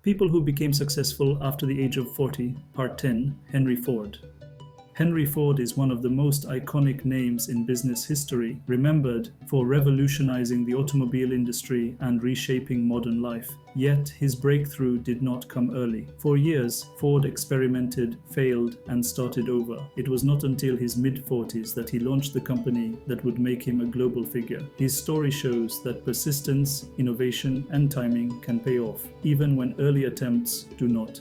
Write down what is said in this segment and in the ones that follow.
People who became successful after the age of 40, Part 10, Henry Ford. Henry Ford is one of the most iconic names in business history, remembered for revolutionizing the automobile industry and reshaping modern life. Yet, his breakthrough did not come early. For years, Ford experimented, failed, and started over. It was not until his mid-40s that he launched the company that would make him a global figure. His story shows that persistence, innovation, and timing can pay off, even when early attempts do not.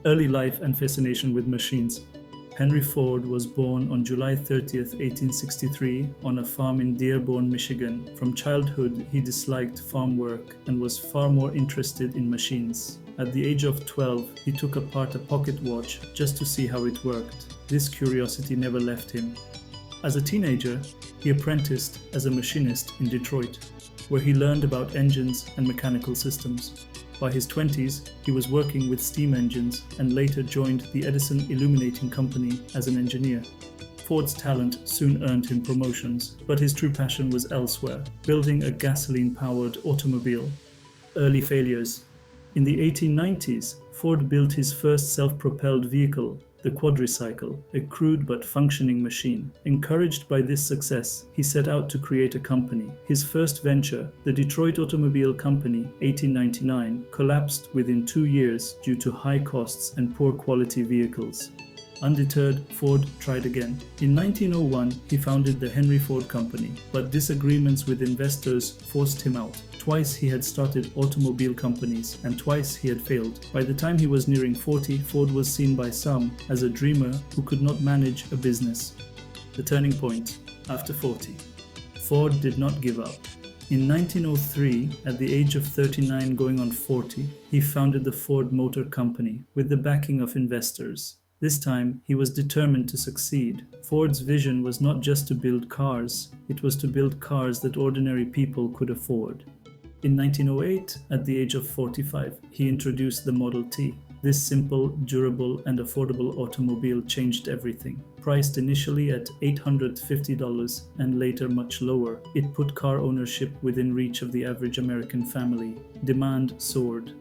Early life and fascination with machines. Henry Ford was born on July 30, 1863, on a farm in Dearborn, Michigan. From childhood, he disliked farm work and was far more interested in machines. At the age of 12, he took apart a pocket watch just to see how it worked. This curiosity never left him. As a teenager, he apprenticed as a machinist in Detroit, where he learned about engines and mechanical systems. By his 20s, he was working with steam engines and later joined the Edison Illuminating Company as an engineer. Ford's talent soon earned him promotions, but his true passion was elsewhere, building a gasoline-powered automobile. Early failures. In the 1890s, Ford built his first self-propelled vehicle, the quadricycle, a crude but functioning machine. Encouraged by this success, he set out to create a company. His first venture, the Detroit Automobile Company, 1899, collapsed within 2 years due to high costs and poor quality vehicles. Undeterred, Ford tried again. In 1901, he founded the Henry Ford Company, but disagreements with investors forced him out. Twice he had started automobile companies, and twice he had failed. By the time he was nearing 40, Ford was seen by some as a dreamer who could not manage a business. The turning point, after 40. Ford did not give up. In 1903, at the age of 39 going on 40, he founded the Ford Motor Company with the backing of investors. This time, he was determined to succeed. Ford's vision was not just to build cars, it was to build cars that ordinary people could afford. In 1908, at the age of 45, he introduced the Model T. This simple, durable, and affordable automobile changed everything. Priced initially at $850 and later much lower, it put car ownership within reach of the average American family. Demand soared.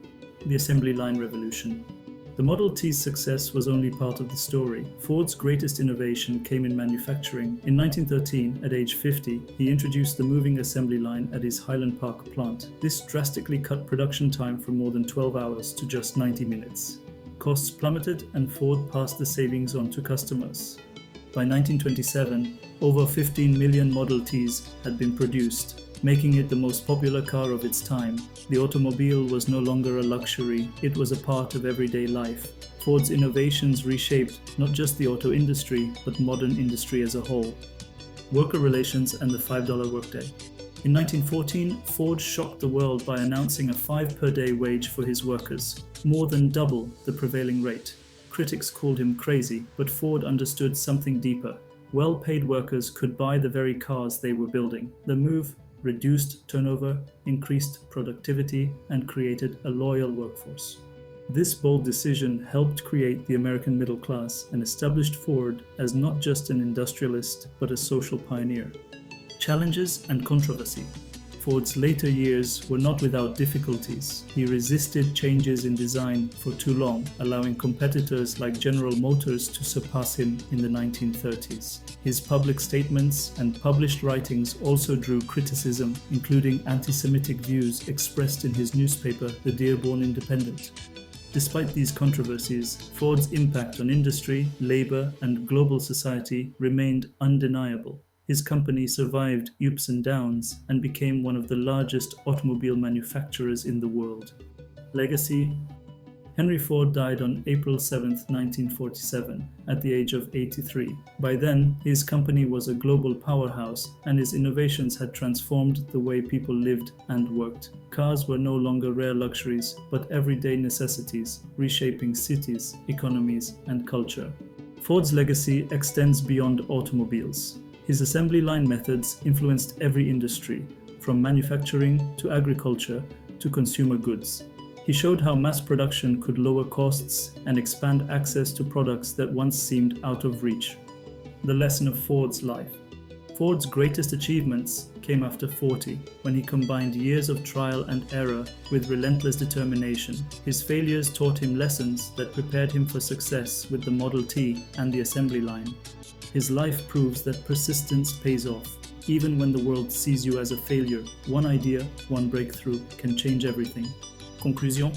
The assembly line revolution. The Model T's success was only part of the story. Ford's greatest innovation came in manufacturing. In 1913, at age 50, he introduced the moving assembly line at his Highland Park plant. This drastically cut production time from more than 12 hours to just 90 minutes. Costs plummeted and Ford passed the savings on to customers. By 1927, over 15 million Model Ts had been produced, making it the most popular car of its time. The automobile was no longer a luxury, it was a part of everyday life. Ford's innovations reshaped not just the auto industry, but modern industry as a whole. Worker relations and the $5 workday. In 1914, Ford shocked the world by announcing a $5 per day wage for his workers, more than double the prevailing rate. Critics called him crazy, but Ford understood something deeper. Well-paid workers could buy the very cars they were building. The move reduced turnover, increased productivity, and created a loyal workforce. This bold decision helped create the American middle class and established Ford as not just an industrialist, but a social pioneer. Challenges and controversy. Ford's later years were not without difficulties. He resisted changes in design for too long, allowing competitors like General Motors to surpass him in the 1930s. His public statements and published writings also drew criticism, including anti-Semitic views expressed in his newspaper, the Dearborn Independent. Despite these controversies, Ford's impact on industry, labor, and global society remained undeniable. His company survived ups and downs and became one of the largest automobile manufacturers in the world. Legacy. Henry Ford died on April 7, 1947, at the age of 83. By then, his company was a global powerhouse, and his innovations had transformed the way people lived and worked. Cars were no longer rare luxuries, but everyday necessities, reshaping cities, economies, and culture. Ford's legacy extends beyond automobiles. His assembly line methods influenced every industry, from manufacturing to agriculture to consumer goods. He showed how mass production could lower costs and expand access to products that once seemed out of reach. The lesson of Ford's life. Ford's greatest achievements came after 40, when he combined years of trial and error with relentless determination. His failures taught him lessons that prepared him for success with the Model T and the assembly line. His life proves that persistence pays off. Even when the world sees you as a failure, one idea, one breakthrough can change everything. Conclusion: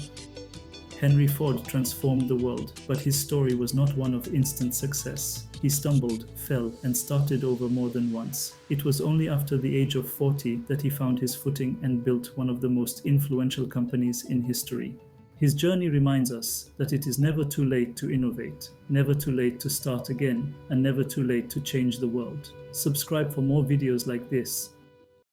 Henry Ford transformed the world, but his story was not one of instant success. He stumbled, fell, and started over more than once. It was only after the age of 40 that he found his footing and built one of the most influential companies in history. His journey reminds us that it is never too late to innovate, never too late to start again, and never too late to change the world. Subscribe for more videos like this